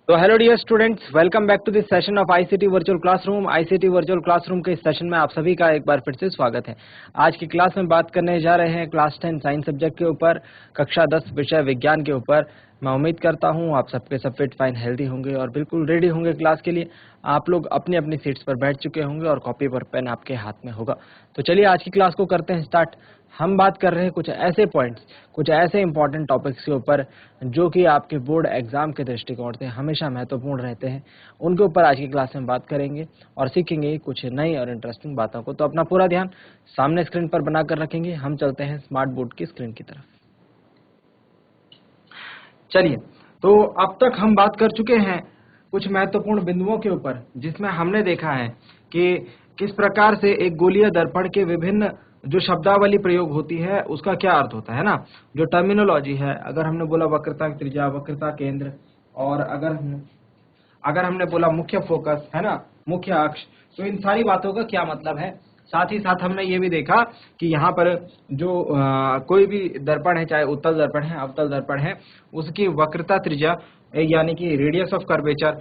तो hello dear students, welcome back to this session of ICT virtual classroom. ICT virtual classroom के इस session में आप सभी का एक बार फिर से स्वागत है। आज की क्लास में बात करने जा रहे हैं क्लास 10 साइंस सब्जेक्ट के ऊपर, कक्षा 10 विषय विज्ञान के ऊपर। मैं उम्मीद करता हूं आप सबके सब फिट फाइन हेल्दी होंगे और बिल्कुल रेडी होंगे क्लास के लिए। आप लोग अपनी अपनी सीट्स पर बैठ चुके होंगे और कॉपी पर पेन आपके हाथ में होगा। तो चलिए आज की क्लास को करते हैं स्टार्ट। हम बात कर रहे हैं कुछ ऐसे पॉइंट्स, कुछ ऐसे इंपॉर्टेंट टॉपिक्स के ऊपर जो कि आपके बोर्ड एग्जाम के दृष्टिकोण से हमेशा महत्वपूर्ण रहते हैं। उनके ऊपर आज की क्लास में बात करेंगे और सीखेंगे कुछ नई और इंटरेस्टिंग बातों को। तो अपना पूरा ध्यान सामने स्क्रीन पर बनाकर रखेंगे। हम चलते हैं स्मार्ट बोर्ड की स्क्रीन की तरफ। चलिए, तो अब तक हम बात कर चुके हैं कुछ महत्वपूर्ण बिंदुओं के ऊपर, जिसमें हमने देखा है कि किस प्रकार से एक गोलीय दर्पण के विभिन्न जो शब्दावली प्रयोग होती है उसका क्या अर्थ होता है ना। जो टर्मिनोलॉजी है, अगर हमने बोला वक्रता त्रिज्या, वक्रता केंद्र, और अगर हमने बोला मुख्य फोकस है ना, मुख्य अक्ष, तो इन सारी बातों का क्या मतलब है। साथ ही साथ हमने ये भी देखा कि यहाँ पर जो कोई भी दर्पण है, चाहे उत्तल दर्पण है अवतल दर्पण है, उसकी वक्रता त्रिज्या यानी कि रेडियस ऑफ कर्वेचर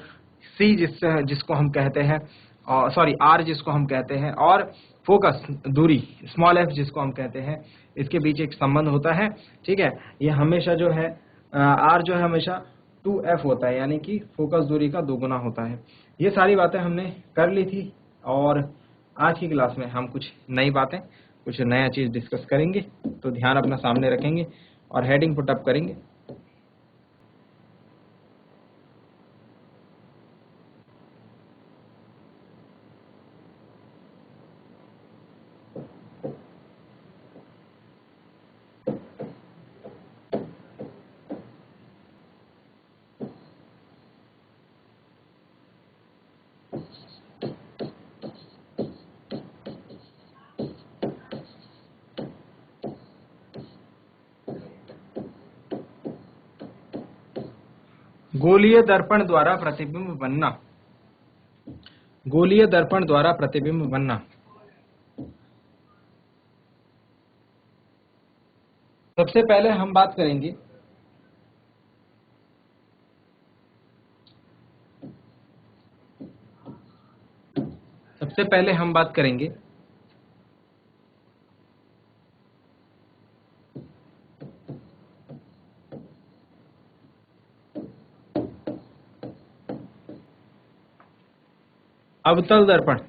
सी जिसको हम कहते हैं, सॉरी आर जिसको हम कहते हैं, और फोकस दूरी स्मॉल एफ जिसको हम कहते हैं, इसके बीच एक संबंध होता है। ठीक है, ये हमेशा जो है आर जो है हमेशा 2f होता है, यानी कि फोकस दूरी का दोगुना होता है। ये सारी बातें हमने कर ली थी और आज की क्लास में हम कुछ नई बातें, कुछ नया चीज डिस्कस करेंगे। तो ध्यान अपना सामने रखेंगे और हेडिंग पुट अप करेंगे। गोलीय दर्पण द्वारा प्रतिबिंब बनना। गोलीय दर्पण द्वारा प्रतिबिंब बनना। सबसे पहले हम बात करेंगे सबसे पहले हम बात करेंगे अवतल दर्पण।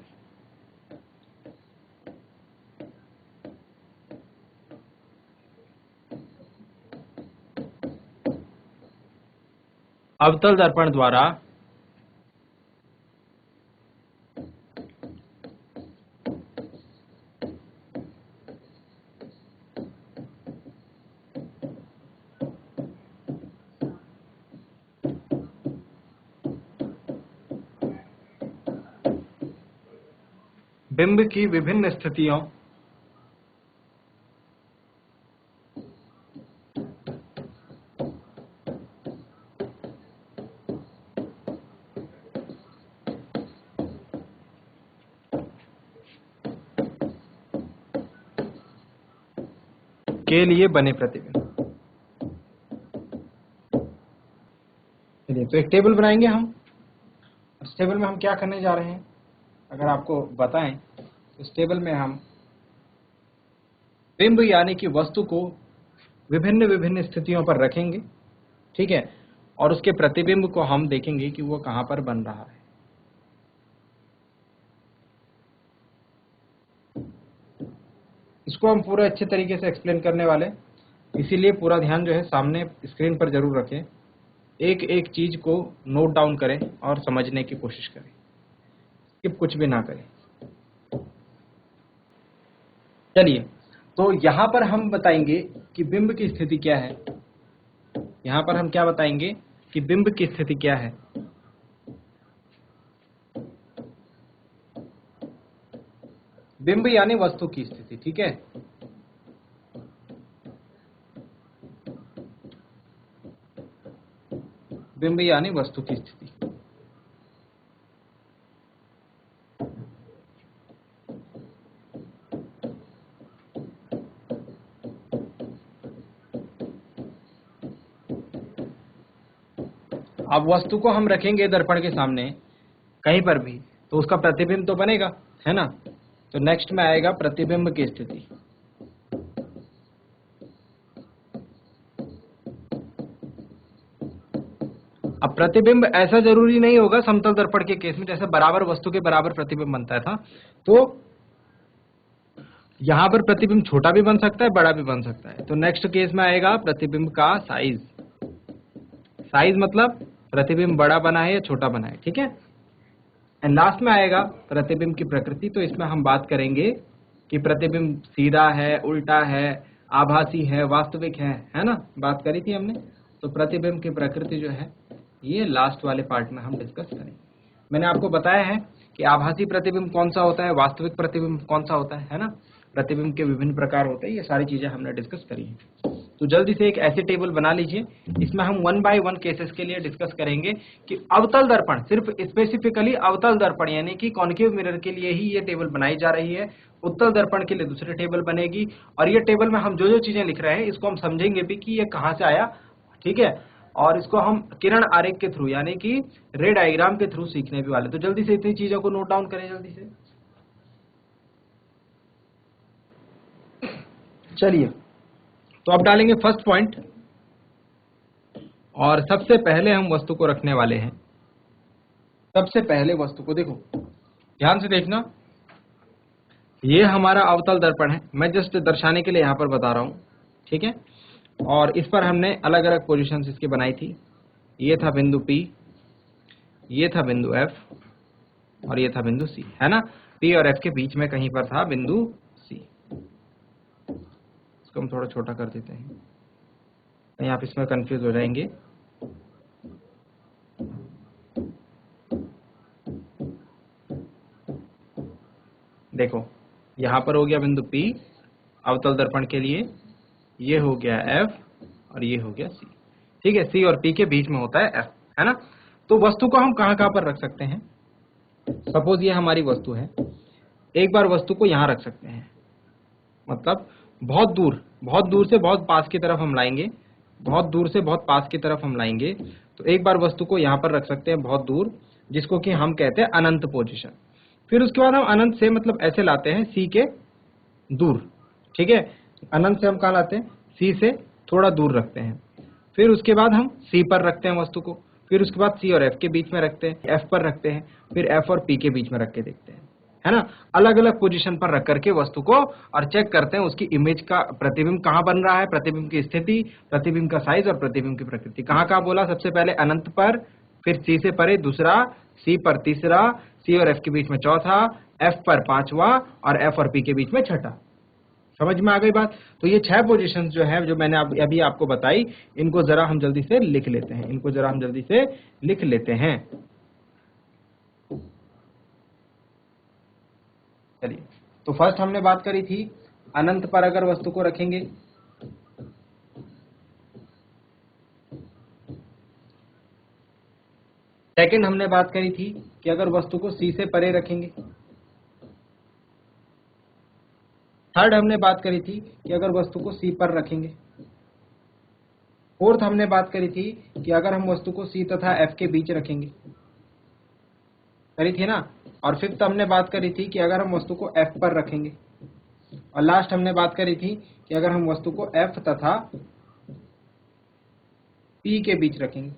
अवतल दर्पण द्वारा बिंब की विभिन्न स्थितियों के लिए बने प्रतिबिंब। चलिए, तो एक टेबल बनाएंगे हम। इस टेबल में हम क्या करने जा रहे हैं, अगर आपको बताएं, इस टेबल में हम बिंब यानी कि वस्तु को विभिन्न विभिन्न स्थितियों पर रखेंगे। ठीक है, और उसके प्रतिबिंब को हम देखेंगे कि वो कहां पर बन रहा है। इसको हम पूरा अच्छे तरीके से एक्सप्लेन करने वाले, इसीलिए पूरा ध्यान जो है सामने स्क्रीन पर जरूर रखें। एक एक चीज को नोट डाउन करें और समझने की कोशिश करें, स्किप कुछ भी ना करें। चलिए, तो यहां पर हम बताएंगे कि बिंब की स्थिति क्या है। यहां पर हम क्या बताएंगे कि बिंब की स्थिति क्या है। बिंब यानी वस्तु की स्थिति। ठीक है, बिंब यानी वस्तु की स्थिति। अब वस्तु को हम रखेंगे दर्पण के सामने कहीं पर भी, तो उसका प्रतिबिंब तो बनेगा, है ना। तो नेक्स्ट में आएगा प्रतिबिंब की स्थिति। अब प्रतिबिंब ऐसा जरूरी नहीं होगा समतल दर्पण के केस में, जैसे बराबर वस्तु के बराबर प्रतिबिंब बनता था, तो यहां पर प्रतिबिंब छोटा भी बन सकता है, बड़ा भी बन सकता है। तो नेक्स्ट केस में आएगा प्रतिबिंब का साइज। साइज मतलब प्रतिबिंब बड़ा बना है या छोटा बना है, ठीक है। एंड लास्ट में आएगा प्रतिबिंब की प्रकृति। तो इसमें हम बात करेंगे कि प्रतिबिंब सीधा है, उल्टा है, आभासी है, वास्तविक है ना, बात करी थी हमने। तो प्रतिबिंब की प्रकृति जो है ये लास्ट वाले पार्ट में हम डिस्कस करेंगे। मैंने आपको बताया है कि आभासी प्रतिबिंब कौन सा होता है, वास्तविक प्रतिबिंब कौन सा होता है ना। प्रतिबिंब के विभिन्न प्रकार होते हैं, ये सारी चीजें हमने डिस्कस करी है। तो जल्दी से एक ऐसे टेबल बना लीजिए, इसमें हम 1 बाय 1 केसेस के लिए डिस्कस करेंगे कि अवतल दर्पण, सिर्फ स्पेसिफिकली अवतल दर्पण यानी कि कॉन्केव मिरर के लिए ही ये टेबल बनाई जा रही है। उत्तल दर्पण के लिए दूसरी टेबल बनेगी, और ये टेबल में हम जो जो चीजें लिख रहे हैं इसको हम समझेंगे भी कि ये कहां से आया, ठीक है। और इसको हम किरण आरेख के थ्रू यानी कि रे डायग्राम के थ्रू सीखने भी वाले। तो जल्दी से इतनी चीजों को नोट डाउन करें जल्दी से। चलिए, तो अब डालेंगे फर्स्ट पॉइंट, और सबसे पहले हम वस्तु को रखने वाले हैं। सबसे पहले वस्तु को देखो, ध्यान से देखना, ये हमारा अवतल दर्पण है, मैं जस्ट दर्शाने के लिए यहां पर बता रहा हूं, ठीक है। और इस पर हमने अलग अलग पोजीशंस इसकी बनाई थी। ये था बिंदु P, ये था बिंदु F, और ये था बिंदु C, है ना। P और F के बीच में कहीं पर था बिंदु C। इसको हम थोड़ा छोटा कर देते हैं, कहीं आप इसमें कंफ्यूज हो जाएंगे। देखो, यहां पर हो गया बिंदु P अवतल दर्पण के लिए, ये हो गया F और ये हो गया C, ठीक है। C और P के बीच में होता है F, है ना। तो वस्तु को हम कहां कहां पर रख सकते हैं। सपोज ये हमारी वस्तु है, एक बार वस्तु को यहां रख सकते हैं, मतलब बहुत दूर से बहुत पास की तरफ हम लाएंगे, बहुत दूर से बहुत पास की तरफ हम लाएंगे। तो एक बार वस्तु को यहां पर रख सकते हैं बहुत दूर, जिसको कि हम कहते हैं अनंत पोजीशन। फिर उसके बाद हम अनंत से मतलब ऐसे लाते हैं C के दूर, ठीक है। अनंत से हम कहा लाते हैं, C से थोड़ा दूर रखते हैं। फिर उसके बाद हम C पर रखते हैं वस्तु को, फिर उसके बाद C और F के बीच में रखते हैं, F पर रखते हैं, फिर F और P के बीच में रख के देखते हैं, है ना। अलग अलग पोजीशन पर रख करके वस्तु को और चेक करते हैं उसकी इमेज का प्रतिबिंब कहां बन रहा है, प्रतिबिंब की स्थिति, प्रतिबिंब का साइज और प्रतिबिंब की प्रकृति। कहां कहां बोला, सबसे पहले अनंत पर, फिर C से परे दूसरा, C पर तीसरा, C और F के बीच में चौथा, F पर पांचवा और F और P के बीच में छठा। समझ में आ गई बात। तो ये 6 पोजीशंस जो है, जो मैंने अभी आपको बताई, इनको जरा हम जल्दी से लिख लेते हैं, चलिए। तो फर्स्ट हमने बात करी थी अनंत पर अगर वस्तु को रखेंगे, सेकंड हमने बात करी थी कि अगर वस्तु को C से परे रखेंगे, थर्ड हमने बात करी थी कि अगर वस्तु को C पर रखेंगे, फोर्थ हमने बात करी थी कि अगर हम वस्तु को C तथा F के बीच रखेंगे, करी थी ना। और फिफ्थ हमने बात करी थी कि अगर हम वस्तु को F पर रखेंगे, और लास्ट हमने बात करी थी कि अगर हम वस्तु को F तथा P के बीच रखेंगे।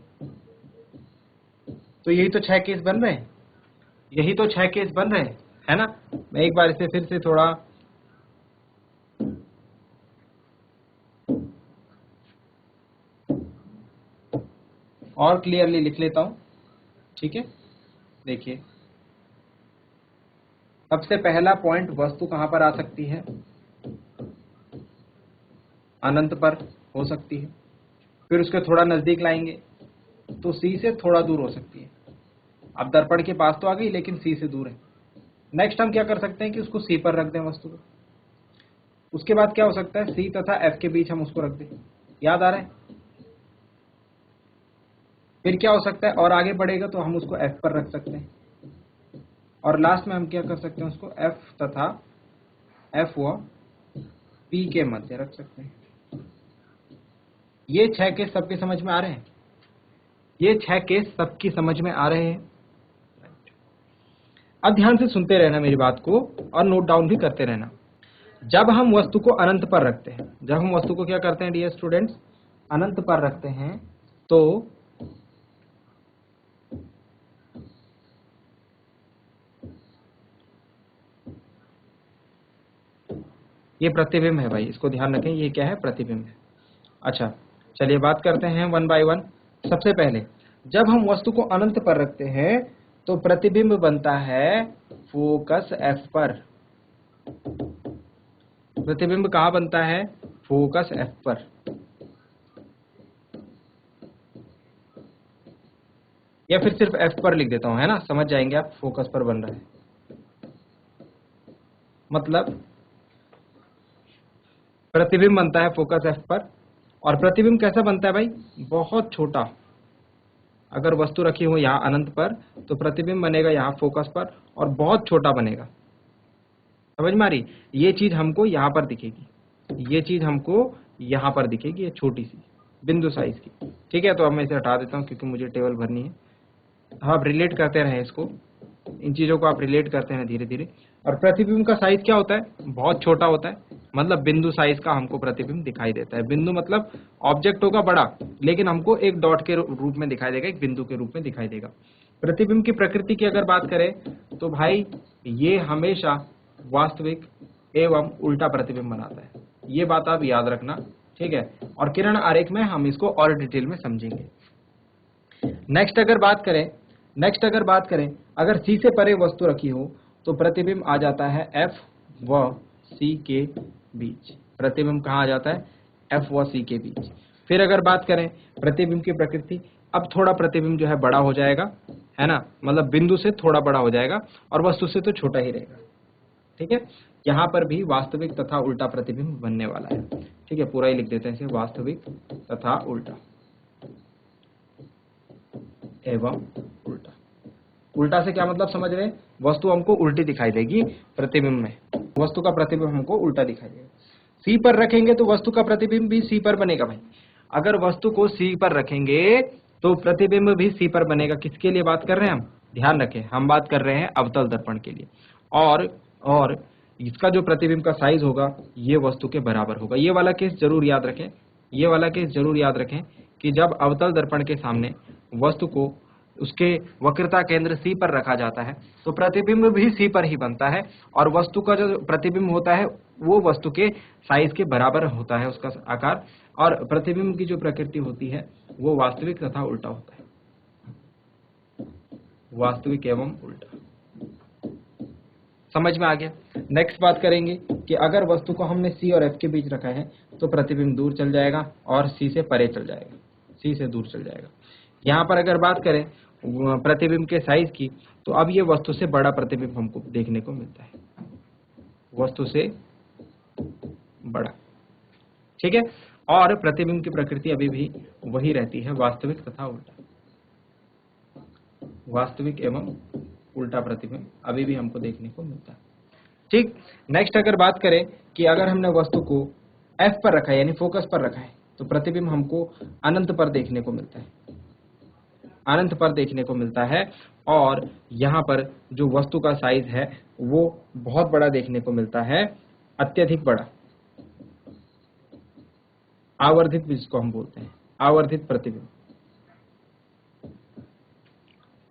तो यही तो 6 केस बन रहे हैं, है ना। मैं एक बार इसे फिर से थोड़ा और क्लियरली लिख लेता हूं, ठीक है। देखिए, सबसे पहला पॉइंट, वस्तु कहां पर आ सकती है, अनंत पर हो सकती है। फिर उसके थोड़ा नजदीक लाएंगे तो C से थोड़ा दूर हो सकती है। अब दर्पण के पास तो आ गई लेकिन C से दूर है। नेक्स्ट हम क्या कर सकते हैं कि उसको C पर रख दें वस्तु को। उसके बाद क्या हो सकता है, C तथा F के बीच हम उसको रख दें, याद आ रहा है। फिर क्या हो सकता है, और आगे बढ़ेगा तो हम उसको F पर रख सकते हैं, और लास्ट में हम क्या कर सकते हैं, उसको F तथा F व P के मध्य रख सकते हैं। ये 6 केस सबके समझ में आ रहे हैं। ये 6 केस सबकी समझ में आ रहे हैं। अब ध्यान से सुनते रहना मेरी बात को और नोट डाउन भी करते रहना। जब हम वस्तु को अनंत पर रखते हैं, जब हम वस्तु को क्या करते हैं डियर स्टूडेंट्स, अनंत पर रखते हैं, तो ये प्रतिबिंब है भाई, इसको ध्यान रखें, ये क्या है, प्रतिबिंब है। अच्छा चलिए बात करते हैं वन बाय वन। सबसे पहले जब हम वस्तु को अनंत पर रखते हैं तो प्रतिबिंब बनता है फोकस एफ पर। प्रतिबिंब कहां बनता है, फोकस एफ पर। या फिर सिर्फ एफ पर लिख देता हूं, है ना, समझ जाएंगे आप, फोकस पर बन रहा है। मतलब प्रतिबिंब बनता है फोकस एफ पर। और प्रतिबिंब कैसा बनता है भाई, बहुत छोटा। अगर वस्तु रखी हो यहाँ अनंत पर तो प्रतिबिंब बनेगा यहाँ फोकस पर और बहुत छोटा बनेगा। समझ में आ रही, ये चीज हमको यहाँ पर दिखेगी, ये चीज हमको यहाँ पर दिखेगी, ये छोटी सी बिंदु साइज की। ठीक है, तो अब मैं इसे हटा देता हूँ क्योंकि मुझे टेबल भरनी है। आप रिलेट करते रहें इसको, इन चीजों को आप रिलेट करते हैं धीरे धीरे। और प्रतिबिंब का साइज क्या होता है, बहुत छोटा होता है, मतलब बिंदु साइज का हमको प्रतिबिंब दिखाई देता है। बिंदु मतलब ऑब्जेक्ट होगा बड़ा, लेकिन हमको एक डॉट के रूप में दिखाई देगा, एक बिंदु के रूप में दिखाई देगा। प्रतिबिंब की प्रकृति की अगर बात करें तो भाई ये हमेशा वास्तविक एवं उल्टा प्रतिबिंब बनाता है, ये बात आप याद रखना। ठीक है, और किरण आरेख में हम इसको और डिटेल में समझेंगे। नेक्स्ट अगर बात करें अगर सी से परे वस्तु रखी हो तो प्रतिबिंब आ जाता है एफ व सी के बीच। प्रतिबिंब कहाँ आ जाता है, एफ व सी के बीच। फिर अगर बात करें प्रतिबिंब की प्रकृति, अब थोड़ा प्रतिबिंब जो है बड़ा हो जाएगा, है ना, मतलब बिंदु से थोड़ा बड़ा हो जाएगा और वस्तु से तो छोटा ही रहेगा। ठीक है, यहाँ पर भी वास्तविक तथा उल्टा प्रतिबिंब बनने वाला है। ठीक है, पूरा ही लिख देते हैं इसे, वास्तविक तथा उल्टा एवं उल्टा। उल्टा से क्या मतलब समझ रहे हैं, वस्तु हमको उल्टी दिखाई देगी प्रतिबिंब में, वस्तु का प्रतिबिंब हमको उल्टा दिखाई देगा। सी पर रखेंगे तो वस्तु का प्रतिबिंब भी सी पर बनेगा भाई। अगर वस्तु को सी पर रखेंगे तो प्रतिबिंब भी सी पर बनेगा। किसके लिए बात कर रहे हैं हम, ध्यान रखें, हम बात कर रहे हैं अवतल दर्पण के लिए। और इसका जो प्रतिबिंब का साइज होगा ये वस्तु के बराबर होगा। ये वाला केस जरूर याद रखें, ये वाला केस जरूर याद रखें कि जब अवतल दर्पण के सामने वस्तु को उसके वक्रता केंद्र सी पर रखा जाता है तो प्रतिबिंब भी सी पर ही बनता है और वस्तु का जो प्रतिबिंब होता है वो वस्तु के साइज के बराबर होता है उसका आकार। और प्रतिबिंब की जो प्रकृति होती है वो वास्तविक तथा उल्टा होता है, वास्तविक एवं उल्टा। समझ में आ गया। नेक्स्ट बात करेंगे कि अगर वस्तु को हमने सी और एफ के बीच रखा है तो प्रतिबिंब दूर चल जाएगा और सी से परे चल जाएगा, सी से दूर चल जाएगा। यहाँ पर अगर बात करें प्रतिबिंब के साइज की तो अब ये वस्तु से बड़ा प्रतिबिंब हमको देखने को मिलता है, वस्तु से बड़ा। ठीक है, और प्रतिबिंब की प्रकृति अभी भी वही रहती है, वास्तविक तथा उल्टा, वास्तविक एवं उल्टा प्रतिबिंब अभी भी हमको देखने को मिलता है। ठीक, नेक्स्ट अगर बात करें कि अगर हमने वस्तु को एफ पर रखा है यानी फोकस पर रखा है तो प्रतिबिंब हमको अनंत पर देखने को मिलता है, अनंत पर देखने को मिलता है। और यहाँ पर जो वस्तु का साइज है वो बहुत बड़ा देखने को मिलता है, अत्यधिक बड़ा, आवर्धित जिसको हम बोलते हैं, आवर्धित प्रतिबिंब।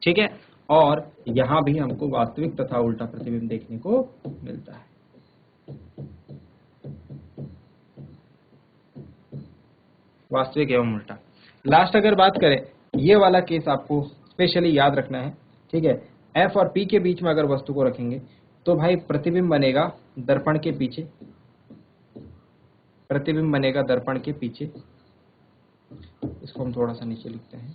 ठीक है, और यहां भी हमको वास्तविक तथा उल्टा प्रतिबिंब देखने को मिलता है। वास्तविक एवं उल्टा। लास्ट अगर बात करें, ये वाला केस आपको स्पेशली याद रखना है। ठीक है, एफ और पी के बीच में अगर वस्तु को रखेंगे तो भाई प्रतिबिंब बनेगा दर्पण के पीछे, प्रतिबिंब बनेगा दर्पण के पीछे। इसको हम थोड़ा सा नीचे लिखते हैं।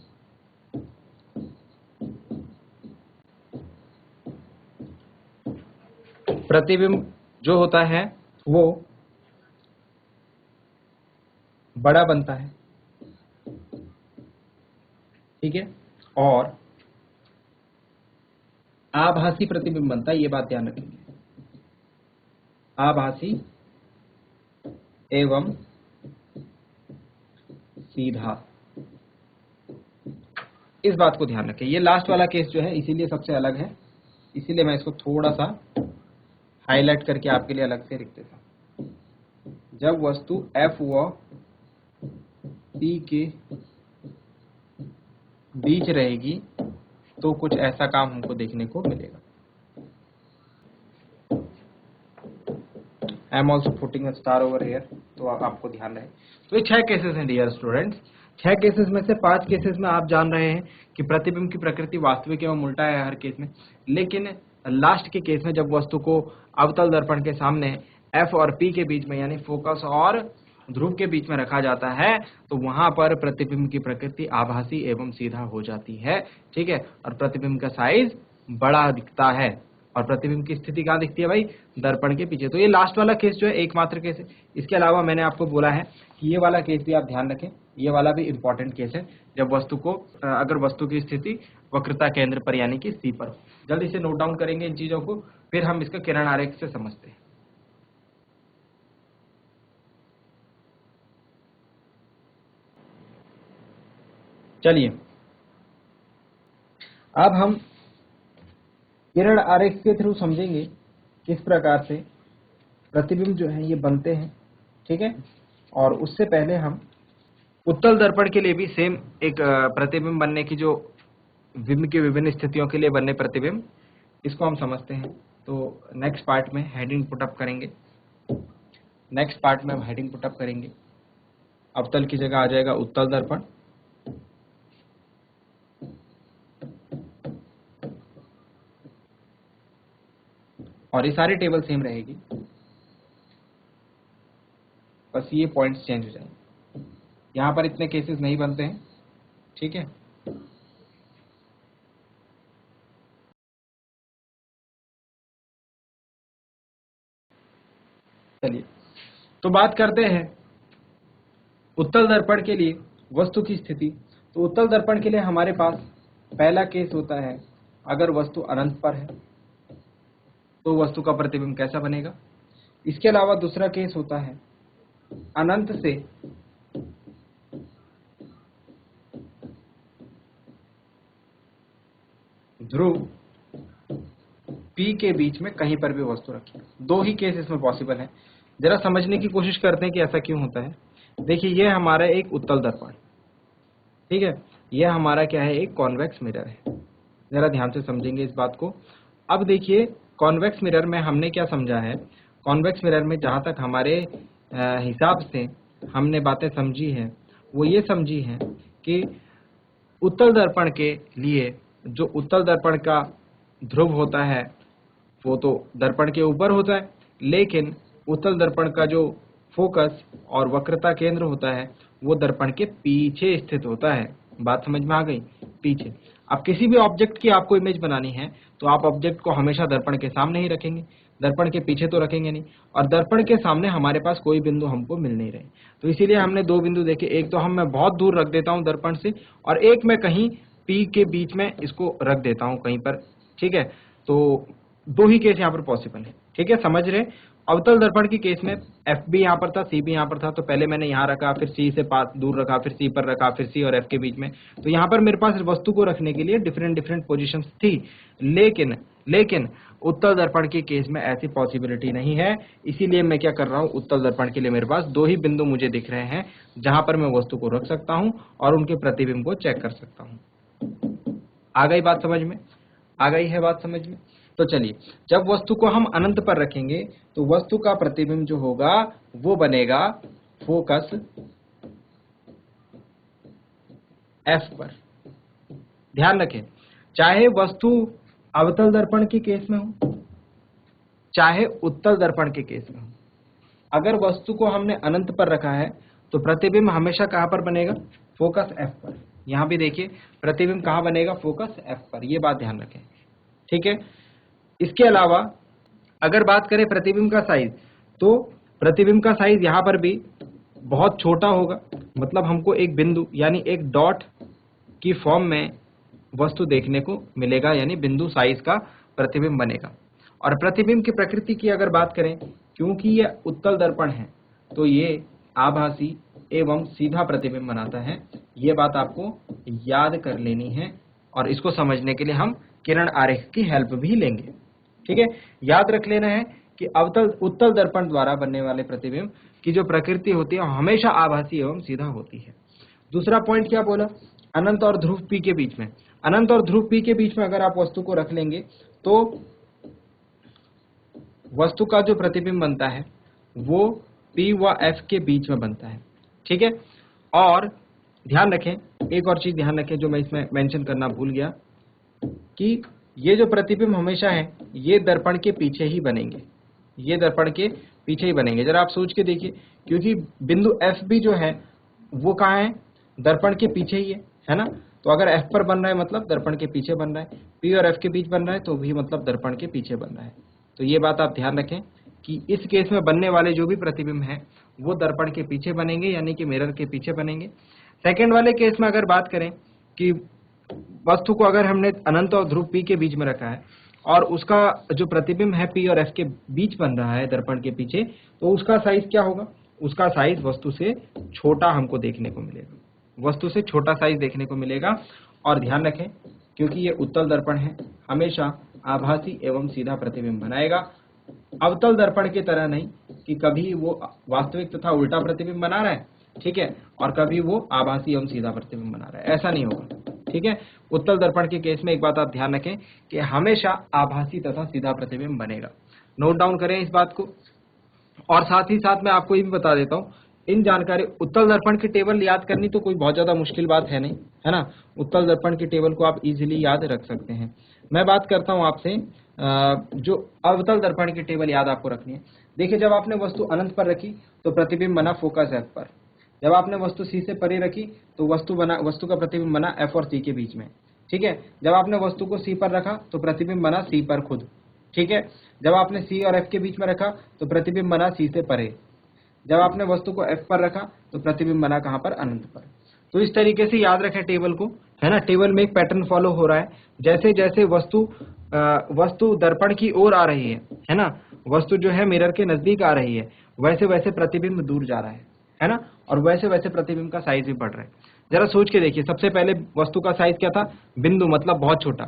प्रतिबिंब जो होता है वो बड़ा बनता है। ठीक है, और आभासी प्रतिबिंब बनता है, ये बात ध्यान रखेंगे, आभासी एवं सीधा। इस बात को ध्यान रखें। ये लास्ट वाला केस जो है इसीलिए सबसे अलग है, इसीलिए मैं इसको थोड़ा सा हाईलाइट करके आपके लिए अलग से लिख देता हूं। जब वस्तु F व P के बीच रहेगी तो कुछ ऐसा काम हमको देखने को मिलेगा। I am also putting a star over here, तो आपको ध्यान रहे। तो ये 6 केसेस हैं डियर स्टूडेंट्स। 6 केसेस में से 5 केसेस में आप जान रहे हैं कि प्रतिबिंब की प्रकृति वास्तविक एवं उल्टा है हर केस में, लेकिन लास्ट के केस में जब वस्तु को अवतल दर्पण के सामने F और P के बीच में यानी फोकस और ध्रुव के बीच में रखा जाता है तो वहां पर प्रतिबिंब की प्रकृति आभासी एवं सीधा हो जाती है, ठीक है, और प्रतिबिंब का साइज बड़ा दिखता है। और प्रतिबिंब की स्थिति कहाँ दिखती है भाई? दर्पण के पीछे। तो ये लास्ट वाला केस जो है एकमात्र केस है। इसके अलावा मैंने आपको बोला है कि ये वाला केस भी आप ध्यान रखें, ये वाला भी इंपॉर्टेंट केस है जब वस्तु को अगर वस्तु की स्थिति वक्रता केंद्र पर यानी कि C पर हो। जल्दी से नोट डाउन करेंगे इन चीजों को, फिर हम इसका किरण आरेख से समझते हैं। चलिए अब हम किरण आरेख के थ्रू समझेंगे किस प्रकार से प्रतिबिंब जो है ये बनते हैं, ठीक है। और उससे पहले हम उत्तल दर्पण के लिए भी सेम एक प्रतिबिंब बनने की जो बिंब की विभिन्न स्थितियों के लिए बनने प्रतिबिंब, इसको हम समझते हैं। तो नेक्स्ट पार्ट में हेडिंग पुटअप करेंगे, अवतल की जगह आ जाएगा उत्तल दर्पण। और ये सारी टेबल सेम रहेगी, बस ये पॉइंट्स चेंज हो जाएंगे। यहां पर इतने केसेस नहीं बनते हैं, ठीक है। चलिए तो बात करते हैं उत्तल दर्पण के लिए वस्तु की स्थिति। तो उत्तल दर्पण के लिए हमारे पास पहला केस होता है, अगर वस्तु अनंत पर है तो वस्तु का प्रतिबिंब कैसा बनेगा। इसके अलावा दूसरा केस होता है अनंत से ध्रुव P के बीच में कहीं पर भी वस्तु रखी। दो ही केस इसमें पॉसिबल है। जरा समझने की कोशिश करते हैं कि ऐसा क्यों होता है। देखिए ये हमारा एक उत्तल दर्पण, ठीक है, यह हमारा क्या है, एक कॉन्वेक्स मिरर है। जरा ध्यान से समझेंगे इस बात को। अब देखिए कॉन्वेक्स मिरर में हमने क्या समझा है, कॉन्वेक्स मिरर में जहां तक हमारे हिसाब से हमने बातें समझी है वो ये समझी है कि उत्तल दर्पण के लिए जो उत्तल दर्पण का ध्रुव होता है वो तो दर्पण के ऊपर होता है, लेकिन उत्तल दर्पण का जो फोकस और वक्रता केंद्र होता है वो दर्पण के पीछे स्थित होता है। बात समझ में आ गई? पीछे। अब किसी भी ऑब्जेक्ट की आपको इमेज बनानी है तो आप ऑब्जेक्ट को हमेशा दर्पण के सामने ही रखेंगे, दर्पण के पीछे तो रखेंगे नहीं। और दर्पण के सामने हमारे पास कोई बिंदु हमको मिल नहीं रहे, तो इसीलिए हमने दो बिंदु देखे। एक तो मैं बहुत दूर रख देता हूं दर्पण से, और एक मैं कहीं P के बीच में इसको रख देता हूं कहीं पर, ठीक है। तो दो ही केस यहाँ पर पॉसिबल है, ठीक है, समझ रहे। अवतल दर्पण की केस में F भी यहाँ पर था, C भी यहाँ पर था, तो पहले मैंने यहाँ रखा, फिर C से पास दूर रखा, फिर C पर रखा, फिर C और F के बीच में। तो यहाँ पर मेरे पास वस्तु को रखने के लिए डिफरेंट पोजीशंस थी, लेकिन उत्तल दर्पण के केस में ऐसी पॉसिबिलिटी नहीं है। इसीलिए मैं क्या कर रहा हूँ, उत्तल दर्पण के लिए मेरे पास दो ही बिंदु मुझे दिख रहे हैं जहां पर मैं वस्तु को रख सकता हूँ और उनके प्रतिबिंब को चेक कर सकता हूँ। आ गई बात समझ में? आ गई है बात समझ में? तो चलिए, जब वस्तु को हम अनंत पर रखेंगे तो वस्तु का प्रतिबिंब जो होगा वो बनेगा फोकस F पर। ध्यान रखें, चाहे वस्तु अवतल दर्पण के केस में हो चाहे उत्तल दर्पण के केस में हो, अगर वस्तु को हमने अनंत पर रखा है तो प्रतिबिंब हमेशा कहां पर बनेगा, फोकस F पर। यहां भी देखिए प्रतिबिंब कहां बनेगा, फोकस F पर। यह बात ध्यान रखें, ठीक है। इसके अलावा अगर बात करें प्रतिबिंब का साइज, तो प्रतिबिंब का साइज यहां पर भी बहुत छोटा होगा। मतलब हमको एक बिंदु यानी एक डॉट की फॉर्म में वस्तु देखने को मिलेगा, यानी बिंदु साइज का प्रतिबिंब बनेगा। और प्रतिबिंब की प्रकृति की अगर बात करें, क्योंकि यह उत्तल दर्पण है तो ये आभासी एवं सीधा प्रतिबिंब बनाता है। ये बात आपको याद कर लेनी है और इसको समझने के लिए हम किरण आरेख की हेल्प भी लेंगे। ठीक है, याद रख लेना है कि उत्तल दर्पण द्वारा बनने वाले प्रतिबिंब की जो प्रकृति होती है हमेशा आभासी एवं सीधा होती है। दूसरा पॉइंट क्या बोला, अनंत और ध्रुव P के बीच में। अनंत और ध्रुव P के बीच में अगर आप वस्तु को रख लेंगे तो वस्तु का जो प्रतिबिंब बनता है वो P व F के बीच में बनता है। ठीक है, और ध्यान रखें, एक और चीज ध्यान रखें जो मैं इसमें मेंशन करना भूल गया, कि ये जो प्रतिबिंब हमेशा है ये दर्पण के पीछे ही बनेंगे, ये दर्पण के पीछे ही बनेंगे। जरा आप सोच के देखिए, क्योंकि बिंदु F भी जो है वो कहाँ है, दर्पण के पीछे ही है ना। तो अगर F पर बन रहा है मतलब दर्पण के पीछे बन रहा है, P और F के बीच बन रहा है तो भी मतलब दर्पण के पीछे बन रहा है। तो ये बात आप ध्यान रखें कि इस केस में बनने वाले जो भी प्रतिबिंब है वो दर्पण के पीछे बनेंगे, यानी कि मिरर के पीछे बनेंगे। सेकेंड वाले केस में अगर बात करें कि वस्तु को अगर हमने अनंत और ध्रुव P के बीच में रखा है और उसका जो प्रतिबिंब है P और F के बीच बन रहा है दर्पण के पीछे, तो उसका साइज क्या होगा, उसका साइज वस्तु से छोटा हमको देखने को मिलेगा, वस्तु से छोटा साइज देखने को मिलेगा। और ध्यान रखें, क्योंकि ये उत्तल दर्पण है हमेशा आभासी एवं सीधा प्रतिबिंब बनाएगा, अवतल दर्पण की तरह नहीं कि कभी वो वास्तविक तथा उल्टा प्रतिबिंब बना रहा है, ठीक है, और कभी वो आभासी एवं सीधा प्रतिबिंब बना रहा है, ऐसा नहीं होगा। ठीक है, उत्तल दर्पण के केस में एक बात आप ध्यान रखें कि हमेशा आभासी तथा सीधा प्रतिबिंब बनेगा। नोट डाउन करें इस बात को। और साथ ही साथ मैं आपको ये भी बता देता हूँ, इन जानकारी उत्तल दर्पण की टेबल याद करनी तो कोई बहुत ज्यादा मुश्किल बात है नहीं, है ना। उत्तल दर्पण की टेबल को आप इजीली याद रख सकते हैं। मैं बात करता हूँ आपसे जो अवतल दर्पण की टेबल याद आपको रखनी है। देखिए, जब आपने वस्तु अनंत पर रखी तो प्रतिबिंब बना फोकस F पर, जब आपने वस्तु C से परे रखी तो वस्तु का प्रतिबिंब बना F और C के बीच में। ठीक है, जब आपने वस्तु को C पर रखा तो प्रतिबिंब बना C पर खुद। ठीक है, जब आपने C और F के बीच में रखा तो प्रतिबिंब बना C से परे। जब आपने वस्तु को F पर रखा तो प्रतिबिंब बना कहां पर, अनंत पर। तो इस तरीके से याद रखें टेबल को, है ना। टेबल में एक पैटर्न फॉलो हो रहा है, जैसे जैसे वस्तु दर्पण की ओर आ रही है ना, वस्तु जो है मिरर के नजदीक आ रही है, वैसे वैसे प्रतिबिंब दूर जा रहा है ना, और वैसे वैसे प्रतिबिंब का साइज भी बढ़ रहा है। जरा सोच के देखिए, सबसे पहले वस्तु का साइज क्या था, बिंदु मतलब बहुत छोटा,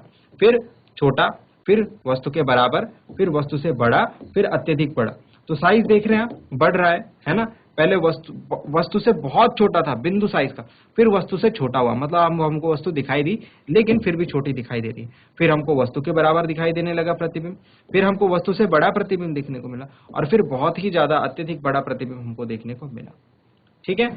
फिर वस्तु के बराबर, फिर वस्तु से बड़ा, फिर अत्यधिक बड़ा। तो साइज देख रहे हैं आप, बढ़ रहा है ना। पहले वस्तु से बहुत छोटा था, बिंदु साइज का, फिर वस्तु से छोटा हुआ, मतलब हमको वस्तु दिखाई दी लेकिन फिर भी छोटी दिखाई दे रही, फिर हमको वस्तु के बराबर दिखाई देने लगा प्रतिबिंब, फिर हमको वस्तु से बड़ा प्रतिबिंब देखने को मिला, और फिर बहुत ही ज्यादा अत्यधिक बड़ा प्रतिबिंब हमको देखने को मिला। ठीक है,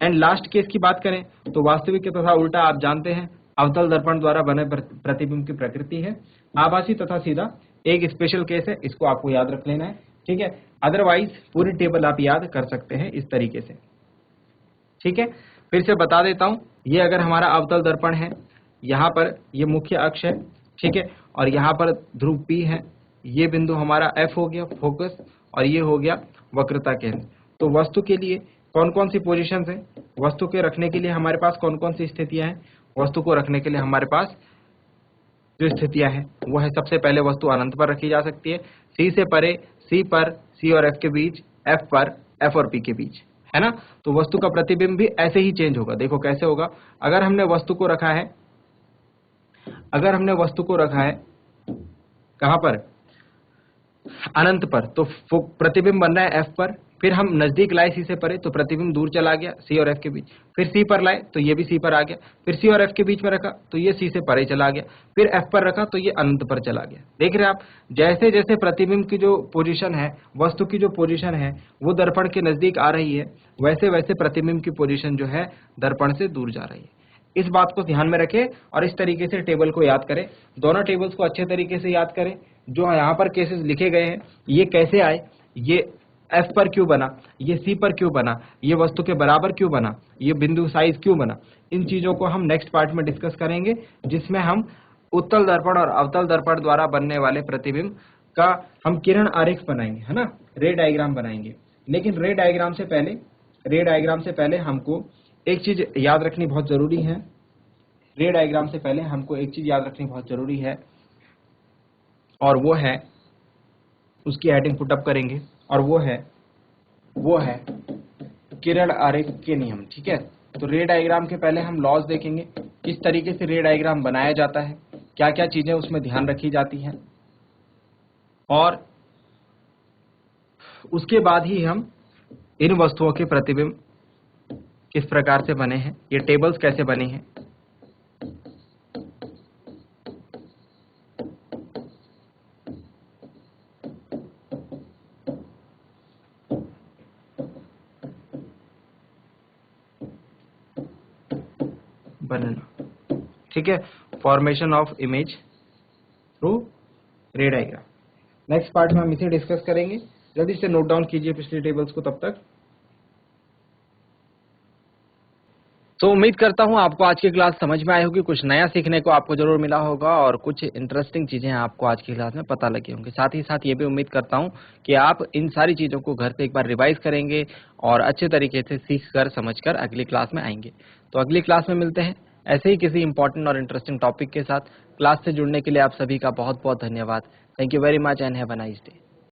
एंड लास्ट केस की बात करें तो वास्तविक तथा उल्टा आप जानते हैं, अवतल दर्पण द्वारा बने प्रतिबिंब की प्रकृति है आभासी तथा सीधा। एक स्पेशल केस है, इसको आपको याद रख लेना है। ठीक है, अदरवाइज पूरी टेबल आप याद कर सकते हैं इस तरीके से। ठीक है, फिर से बता देता हूं, ये अगर हमारा अवतल दर्पण है, यहाँ पर ये मुख्य अक्ष है, ठीक है, और यहाँ पर ध्रुव P है, ये बिंदु हमारा F हो गया फोकस, और ये हो गया वक्रता केंद्र। तो वस्तु के लिए कौन कौन सी पोजीशंस है, वस्तु के रखने के लिए हमारे पास कौन कौन सी स्थितियां हैं, वस्तु को रखने के लिए हमारे पास जो स्थितियां हैं वो है, सबसे पहले वस्तु अनंत पर रखी जा सकती है, C से परे, C पर, C और F के बीच, F पर, F और P के बीच, है ना। तो वस्तु का प्रतिबिंब भी ऐसे ही चेंज होगा। देखो कैसे होगा, अगर हमने वस्तु को रखा है कहां पर, अनंत पर, तो प्रतिबिंब बन रहा है F पर, फिर हम नजदीक लाए C से परे तो प्रतिबिंब दूर चला गया C और F के बीच, फिर C पर लाए तो ये भी C पर आ गया, फिर C और F के बीच में रखा तो ये C से परे चला गया, फिर F पर रखा तो ये अनंत पर चला गया। देख रहे हैं आप, जैसे जैसे प्रतिबिंब की जो पोजीशन है, वस्तु की जो पोजीशन है वो दर्पण के नजदीक आ रही है, वैसे वैसे प्रतिबिंब की पोजीशन जो है दर्पण से दूर जा रही है। इस बात को ध्यान में रखें और इस तरीके से टेबल को याद करें। दोनों टेबल्स को अच्छे तरीके से याद करें। जो यहाँ पर केसेस लिखे गए हैं ये कैसे आए, ये F पर क्यों बना, ये C पर क्यों बना, ये वस्तु के बराबर क्यों बना, ये बिंदु साइज क्यों बना, इन चीजों को हम नेक्स्ट पार्ट में डिस्कस करेंगे, जिसमें हम उत्तल दर्पण और अवतल दर्पण द्वारा बनने वाले प्रतिबिंब का हम किरण आरेख बनाएंगे, है ना, रे डायग्राम बनाएंगे। लेकिन रे डायग्राम से पहले हमको एक चीज याद रखनी बहुत जरूरी है। रे डायग्राम से पहले हमको एक चीज याद रखनी बहुत जरूरी है, और वो है, उसकी हेडिंग पुटअप करेंगे, और वो है किरण आरेख के नियम। ठीक है, तो रे डायग्राम के पहले हम लॉज देखेंगे, किस तरीके से रे डायग्राम बनाया जाता है, क्या क्या चीजें उसमें ध्यान रखी जाती हैं, और उसके बाद ही हम इन वस्तुओं के प्रतिबिंब किस प्रकार से बने हैं, ये टेबल्स कैसे बने हैं, बनना। ठीक है, फॉर्मेशन ऑफ इमेज थ्रू रे डायग्राम। नेक्स्ट पार्ट में हम इसे डिस्कस करेंगे। जल्दी से नोट डाउन कीजिए पिछली टेबल्स को तब तक। तो उम्मीद करता हूं आपको आज की क्लास समझ में आई होगी, कुछ नया सीखने को आपको जरूर मिला होगा और कुछ इंटरेस्टिंग चीजें आपको आज की क्लास में पता लगी होंगी। साथ ही साथ ये भी उम्मीद करता हूं कि आप इन सारी चीजों को घर पे एक बार रिवाइज करेंगे और अच्छे तरीके से सीख कर समझ कर अगली क्लास में आएंगे। तो अगली क्लास में मिलते हैं ऐसे ही किसी इंपॉर्टेंट और इंटरेस्टिंग टॉपिक के साथ। क्लास से जुड़ने के लिए आप सभी का बहुत बहुत धन्यवाद। Thank you very much and have a nice day.